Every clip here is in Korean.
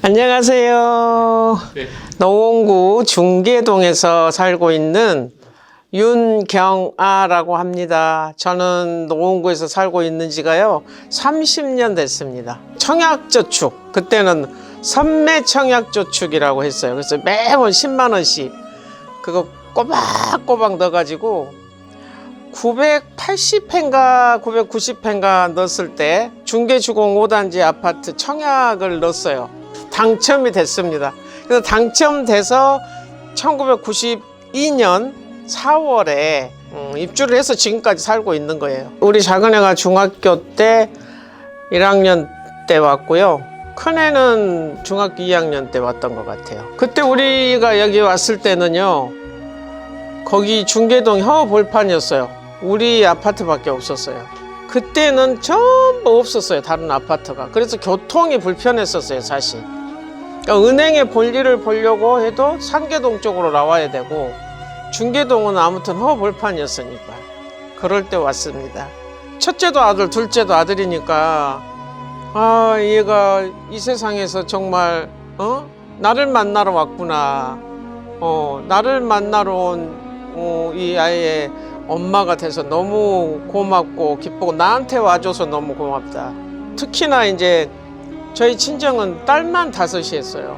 안녕하세요. 네. 노원구 중계동에서 살고 있는 윤경아라고 합니다. 저는 노원구에서 살고 있는 지가요 30년 됐습니다. 청약저축, 그때는 선매청약저축이라고 했어요. 그래서 매월 10만 원씩 그거 꼬박꼬박 넣어가지고 980회인가 990회인가 넣었을 때 중계주공 5단지 아파트 청약을 넣었어요. 당첨이 됐습니다. 그래서 당첨돼서 1992년 4월에 입주를 해서 지금까지 살고 있는 거예요. 우리 작은애가 중학교 때 1학년 때 왔고요. 큰애는 중학교 2학년 때 왔던 것 같아요. 그때 우리가 여기 왔을 때는요, 거기 중계동 혀볼판이었어요. 우리 아파트밖에 없었어요. 그때는 전부 없었어요, 다른 아파트가. 그래서 교통이 불편했었어요, 사실. 그러니까 은행에 볼 일을 보려고 해도 상계동 쪽으로 나와야 되고, 중계동은 아무튼 혀볼판이었으니까 그럴 때 왔습니다. 첫째도 아들, 둘째도 아들이니까 아, 얘가 이 세상에서 정말 나를 만나러 왔구나. 나를 만나러 온 이 아이의 엄마가 돼서 너무 고맙고 기쁘고, 나한테 와줘서 너무 고맙다. 특히나 이제 저희 친정은 딸만 5이었어요.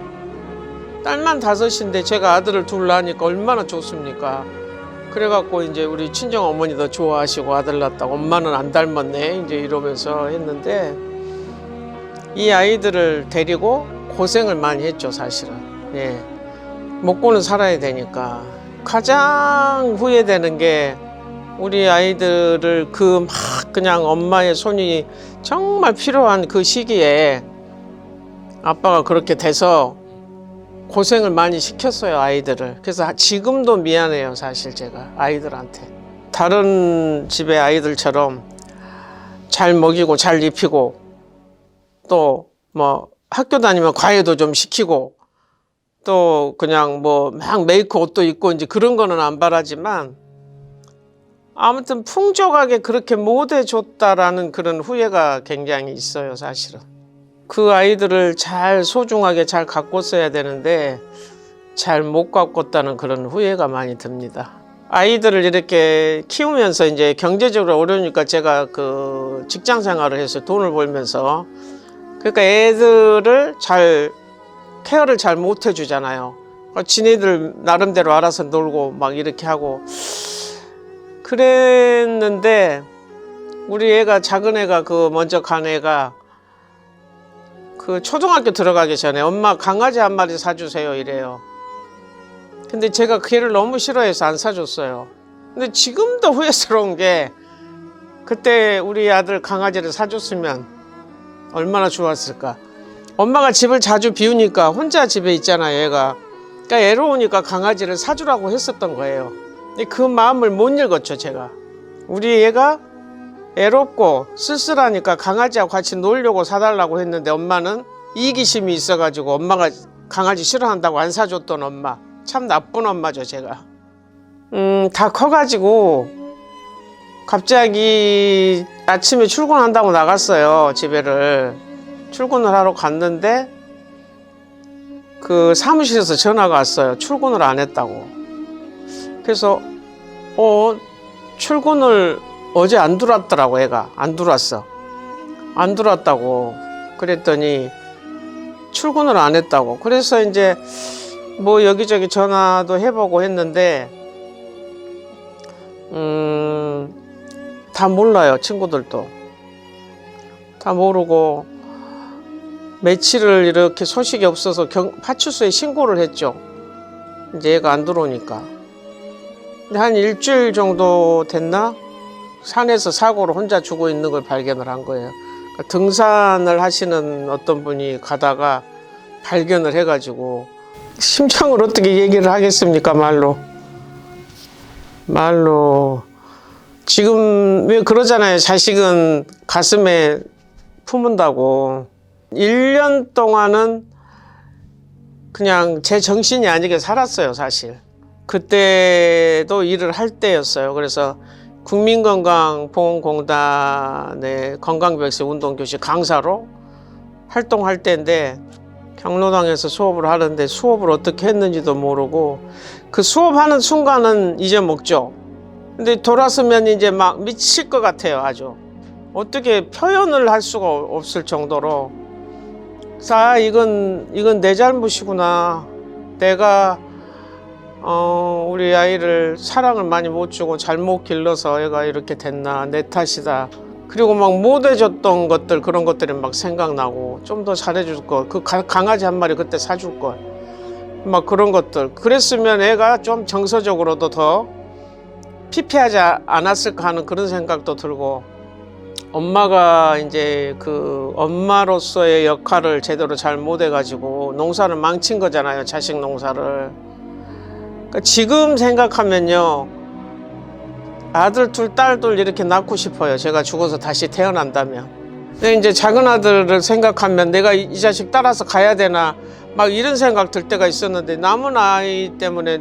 딸만 5인데 제가 아들을 둘 낳으니까 얼마나 좋습니까? 그래갖고 이제 우리 친정 어머니도 좋아하시고 아들 낳았다고, 엄마는 안 닮았네 이제 이러면서 했는데, 이 아이들을 데리고 고생을 많이 했죠, 사실은. 예. 먹고는 살아야 되니까. 가장 후회되는 게 우리 아이들을 그 막 그냥 엄마의 손이 정말 필요한 그 시기에 아빠가 그렇게 돼서 고생을 많이 시켰어요, 아이들을. 그래서 지금도 미안해요, 사실 제가 아이들한테. 다른 집의 아이들처럼 잘 먹이고 잘 입히고, 또 뭐 학교 다니면 과외도 좀 시키고, 또 그냥 뭐 막 메이크 옷도 입고 이제 그런 거는 안 바라지만, 아무튼 풍족하게 그렇게 못 해줬다라는 그런 후회가 굉장히 있어요, 사실은. 그 아이들을 잘 소중하게 잘 가꿨어야 되는데 잘 못 가꿨다는 그런 후회가 많이 듭니다. 아이들을 이렇게 키우면서 이제 경제적으로 어려우니까 제가 그 직장 생활을 해서 돈을 벌면서, 그러니까 애들을 잘 케어를 잘 못 해주잖아요. 지네들 나름대로 알아서 놀고 막 이렇게 하고 그랬는데, 우리 애가, 작은 애가, 그 먼저 간 애가 그 초등학교 들어가기 전에 엄마 강아지 한 마리 사주세요 이래요. 근데 제가 그 애를 너무 싫어해서 안 사줬어요. 근데 지금도 후회스러운 게, 그때 우리 아들 강아지를 사줬으면 얼마나 좋았을까. 엄마가 집을 자주 비우니까 혼자 집에 있잖아요, 얘가. 그러니까 애로우니까 강아지를 사주라고 했었던 거예요. 근데 그 마음을 못 읽었죠, 제가. 우리 얘가 애롭고 쓸쓸하니까 강아지하고 같이 놀려고 사달라고 했는데, 엄마는 이기심이 있어가지고 엄마가 강아지 싫어한다고 안 사줬던 엄마. 참 나쁜 엄마죠, 제가. 다 커가지고 갑자기 아침에 출근한다고 나갔어요, 집에를. 출근을 하러 갔는데 그 사무실에서 전화가 왔어요. 출근을 안 했다고. 그래서 출근을 어제 안 들어왔더라고. 애가 안 들어왔어. 안 들어왔다고. 그랬더니 출근을 안 했다고. 그래서 이제 뭐 여기저기 전화도 해보고 했는데 다 몰라요. 친구들도 다 모르고, 며칠을 이렇게 소식이 없어서 파출소에 신고를 했죠. 이제 얘가 안 들어오니까. 근데 한 일주일 정도 됐나? 산에서 사고로 혼자 죽어 있는 걸 발견을 한 거예요. 그러니까 등산을 하시는 어떤 분이 가다가 발견을 해가지고, 심정을 어떻게 얘기를 하겠습니까, 말로. 지금 왜 그러잖아요. 자식은 가슴에 품은다고. 1년 동안은 그냥 제 정신이 아니게 살았어요, 사실. 그때도 일을 할 때였어요. 그래서 국민건강보험공단의 건강백세 운동교실 강사로 활동할 때인데 경로당에서 수업을 하는데 수업을 어떻게 했는지도 모르고 그 수업하는 순간은 잊어먹죠. 근데 돌아서면 이제 막 미칠 것 같아요. 아주 어떻게 표현을 할 수가 없을 정도로 자 이건 내 잘못이구나. 내가 우리 아이를 사랑을 많이 못 주고 잘못 길러서 애가 이렇게 됐나, 내 탓이다. 그리고 막 못해줬던 것들, 그런 것들이 막 생각나고 좀 더 잘해줄 걸, 그 강아지 한 마리 그때 사줄 걸, 막 그런 것들. 그랬으면 애가 좀 정서적으로도 더 피폐하지 않았을까 하는 그런 생각도 들고, 엄마가 이제 그 엄마로서의 역할을 제대로 잘 못해가지고 농사를 망친 거잖아요. 자식 농사를. 그러니까 지금 생각하면요, 아들 둘, 딸 둘 이렇게 낳고 싶어요. 제가 죽어서 다시 태어난다면. 근데 이제 작은 아들을 생각하면 내가 이 자식 따라서 가야 되나 막 이런 생각 들 때가 있었는데, 남은 아이 때문에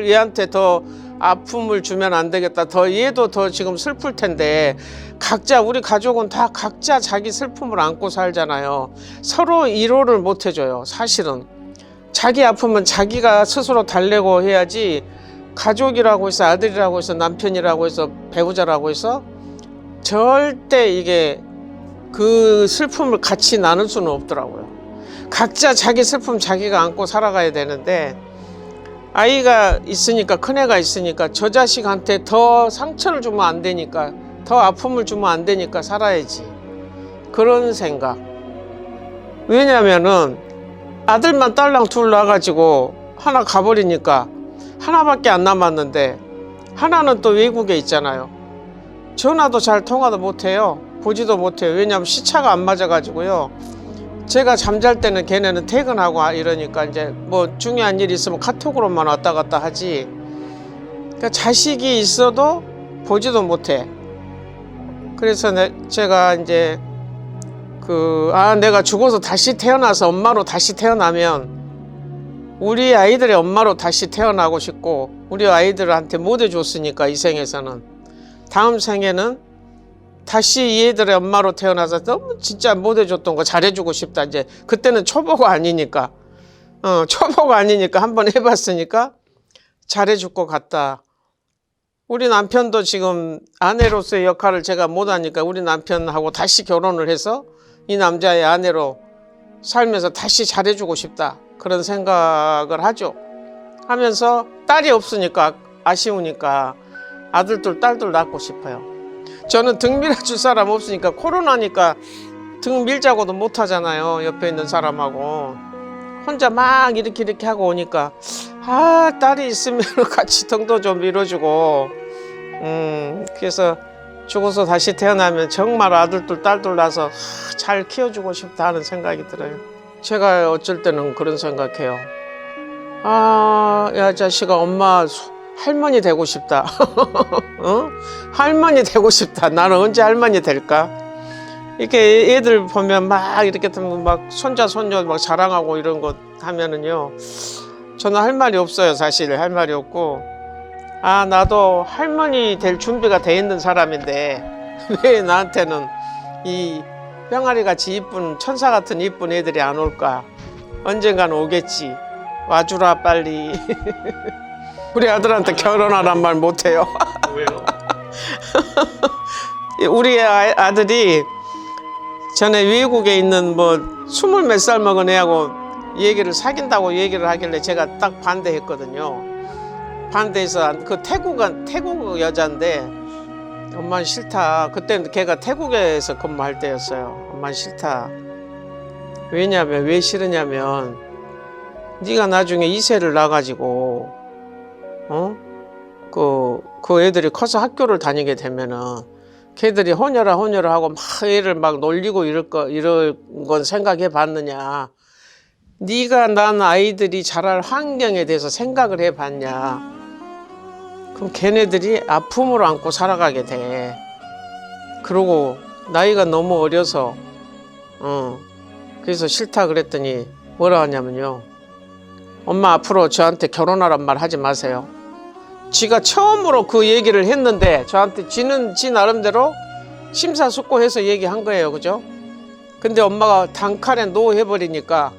얘한테 더 아픔을 주면 안 되겠다. 더 얘도 더 지금 슬플 텐데, 각자 우리 가족은 다 각자 자기 슬픔을 안고 살잖아요. 서로 위로를 못 해줘요. 사실은 자기 아픔은 자기가 스스로 달래고 해야지, 가족이라고 해서, 아들이라고 해서, 남편이라고 해서, 배우자라고 해서 절대 이게 그 슬픔을 같이 나눌 수는 없더라고요. 각자 자기 슬픔 자기가 안고 살아가야 되는데, 아이가 있으니까, 큰애가 있으니까 저 자식한테 더 상처를 주면 안 되니까, 더 아픔을 주면 안 되니까 살아야지, 그런 생각. 왜냐면은 아들만 딸랑 둘 낳아가지고 하나 가버리니까 하나밖에 안 남았는데, 하나는 또 외국에 있잖아요. 전화도 잘 통화도 못해요. 보지도 못해요. 왜냐하면 시차가 안 맞아가지고요. 제가 잠잘 때는 걔네는 퇴근하고 이러니까 이제 뭐 중요한 일이 있으면 카톡으로만 왔다 갔다 하지. 그러니까 자식이 있어도 보지도 못해. 그래서 제가 이제 내가 죽어서 다시 태어나서 엄마로 다시 태어나면 우리 아이들의 엄마로 다시 태어나고 싶고, 우리 아이들한테 못 해줬으니까 이 생에서는, 다음 생에는 다시 얘들의 엄마로 태어나서 너무 진짜 못 해줬던 거 잘해주고 싶다. 이제 그때는 초보가 아니니까, 초보가 아니니까 한번 해봤으니까 잘해줄 것 같다. 우리 남편도 지금 아내로서의 역할을 제가 못하니까 우리 남편하고 다시 결혼을 해서 이 남자의 아내로 살면서 다시 잘해주고 싶다, 그런 생각을 하죠. 하면서 딸이 없으니까 아쉬우니까 아들 둘, 딸 둘 낳고 싶어요. 저는 등 밀어줄 사람 없으니까, 코로나니까 등 밀자고도 못 하잖아요. 옆에 있는 사람하고 혼자 막 이렇게 하고 오니까, 딸이 있으면 같이 등도 좀 밀어주고, 그래서 죽어서 다시 태어나면 정말 아들 둘, 딸 둘 낳아서 잘 키워주고 싶다 하는 생각이 들어요. 제가 어쩔 때는 그런 생각해요. 야 자식아, 엄마 할머니 되고 싶다. 할머니 되고 싶다. 나는 언제 할머니 될까? 이렇게 애들 보면 막 이렇게 막 손자 손녀 막 자랑하고 이런 거 하면은요, 저는 할 말이 없어요. 사실 할 말이 없고, 나도 할머니 될 준비가 돼 있는 사람인데 왜 나한테는 이 병아리 같이 이쁜, 천사 같은 이쁜 애들이 안 올까? 언젠간 오겠지. 와주라 빨리. 우리 아들한테 결혼하란 말 못해요. 왜요? 우리 아들이 전에 외국에 있는 뭐 20몇 살 먹은 애하고 얘기를 사귄다고 얘기를 하길래 제가 딱 반대했거든요. 반대해서, 그 태국 여자인데 엄마는 싫다. 그때는 걔가 태국에서 근무할 때였어요. 엄마는 싫다. 왜냐면, 왜 싫으냐면, 네가 나중에 이세를 낳아가지고 그 애들이 커서 학교를 다니게 되면은 걔들이 혼혈아 하고 막 애를 막 놀리고 이럴 건 생각해 봤느냐? 네가 난 아이들이 자랄 환경에 대해서 생각을 해 봤냐? 그럼 걔네들이 아픔을 안고 살아가게 돼. 그러고 나이가 너무 어려서 그래서 싫다 그랬더니 뭐라 하냐면요, 엄마 앞으로 저한테 결혼하란 말 하지 마세요. 지가 처음으로 그 얘기를 했는데 저한테 지 나름대로 심사숙고해서 얘기한 거예요. 그죠? 근데 엄마가 단칼에 노 해버리니까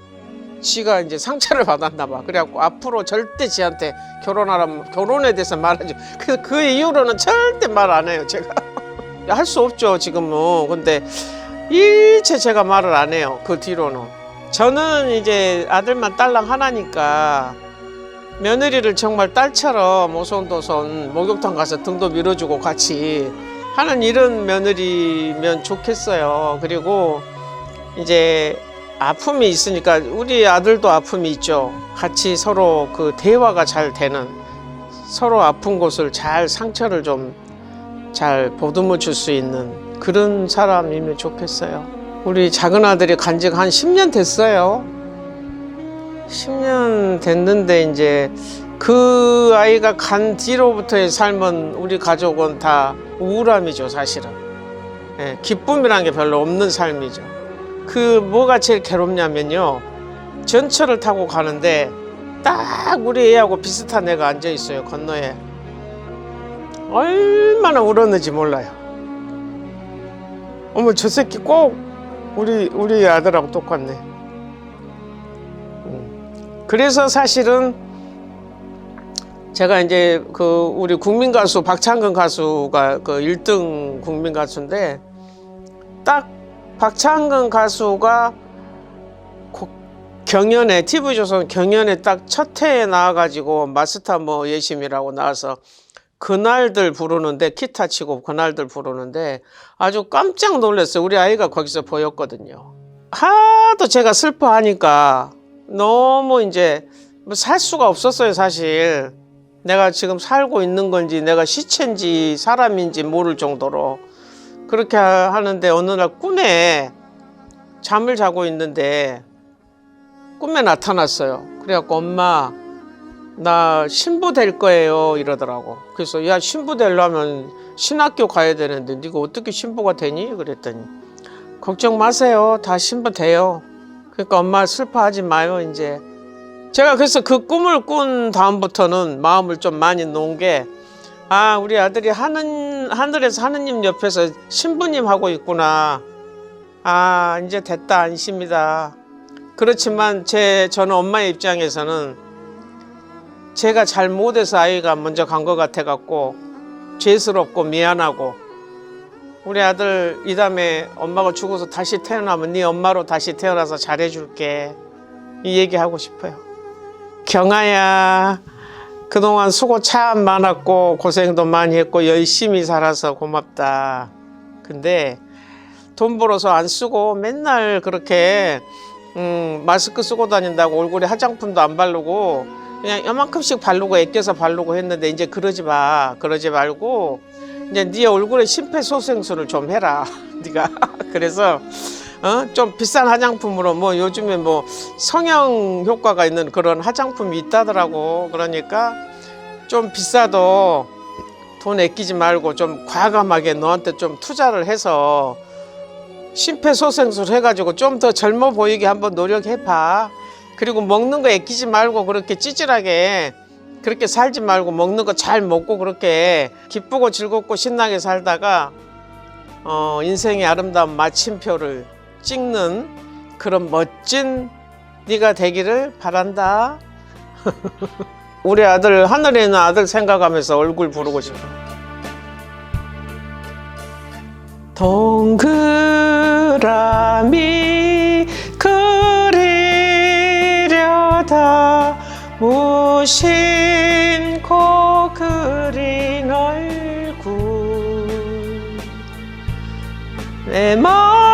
지가 이제 상처를 받았나 봐. 그래갖고 앞으로 절대 지한테 결혼하라면 결혼에 대해서 말하지. 그래서 그 이후로는 절대 말 안 해요. 제가 할 수 없죠 지금은. 근데 일체 제가 말을 안 해요. 그 뒤로는. 저는 이제 아들만 딸랑 하나니까 며느리를 정말 딸처럼 오손도손 목욕탕 가서 등도 밀어주고 같이 하는 이런 며느리면 좋겠어요. 그리고 이제 아픔이 있으니까 우리 아들도 아픔이 있죠. 같이 서로 그 대화가 잘 되는, 서로 아픈 곳을 잘 상처를 좀 잘 보듬어 줄 수 있는 그런 사람이면 좋겠어요. 우리 작은 아들이 간지 한 10년 됐어요. 10년 됐는데 이제 그 아이가 간 뒤로부터의 삶은 우리 가족은 다 우울함이죠, 사실은. 예, 기쁨이란 게 별로 없는 삶이죠. 그 뭐가 제일 괴롭냐면요, 전철을 타고 가는데 딱 우리 애하고 비슷한 애가 앉아 있어요, 건너에. 얼마나 울었는지 몰라요. 어머, 저 새끼 꼭 우리 아들하고 똑같네. 그래서 사실은 제가 이제 그 우리 국민 가수 박창근 가수가 그 1등 국민 가수인데, 딱 박창근 가수가 경연에, TV조선 경연에 딱 첫 해에 나와가지고 마스터 뭐 예심이라고 나와서 그날들 부르는데, 기타 치고 그날들 부르는데 아주 깜짝 놀랐어요. 우리 아이가 거기서 보였거든요. 하도 제가 슬퍼하니까 너무 이제 살 수가 없었어요. 사실 내가 지금 살고 있는 건지 내가 시체인지 사람인지 모를 정도로 그렇게 하는데, 어느 날 꿈에 잠을 자고 있는데 꿈에 나타났어요. 그래갖고 엄마 나 신부 될 거예요 이러더라고. 그래서 야, 신부 되려면 신학교 가야 되는데 네가 어떻게 신부가 되니? 그랬더니 걱정 마세요, 다 신부 돼요. 그러니까 엄마 슬퍼하지 마요 이제. 제가 그래서 그 꿈을 꾼 다음부터는 마음을 좀 많이 놓은 게, 아, 우리 아들이 하늘에서 하느님 옆에서 신부님 하고 있구나. 아, 이제 됐다, 안심이다. 그렇지만 저는 엄마의 입장에서는 제가 잘 못해서 아이가 먼저 간 것 같아 갖고 죄스럽고 미안하고, 우리 아들 이 다음에 엄마가 죽어서 다시 태어나면 네 엄마로 다시 태어나서 잘해줄게, 이 얘기하고 싶어요. 경아야, 그동안 수고 참 많았고 고생도 많이 했고 열심히 살아서 고맙다. 근데 돈 벌어서 안 쓰고 맨날 그렇게 마스크 쓰고 다닌다고 얼굴에 화장품도 안 바르고 그냥 요만큼씩 바르고 아껴서 바르고 했는데, 이제 그러지 말고 이제 네 얼굴에 심폐소생술을 좀 해라 네가. 그래서 좀 비싼 화장품으로, 뭐 요즘에 뭐 성형 효과가 있는 그런 화장품이 있다더라고. 그러니까 좀 비싸도 돈 아끼지 말고 좀 과감하게 너한테 좀 투자를 해서 심폐소생술 해가지고 좀 더 젊어 보이게 한번 노력해봐. 그리고 먹는 거 아끼지 말고 그렇게 찌질하게 그렇게 살지 말고 먹는 거 잘 먹고 그렇게 기쁘고 즐겁고 신나게 살다가 인생의 아름다운 마침표를 찍는 그런 멋진 네가 되기를 바란다. 우리 아들, 하늘에 있는 아들 생각하면서 얼굴 부르고 싶어. 동그라미 그리려다 무심코 그린 얼굴, 내 마음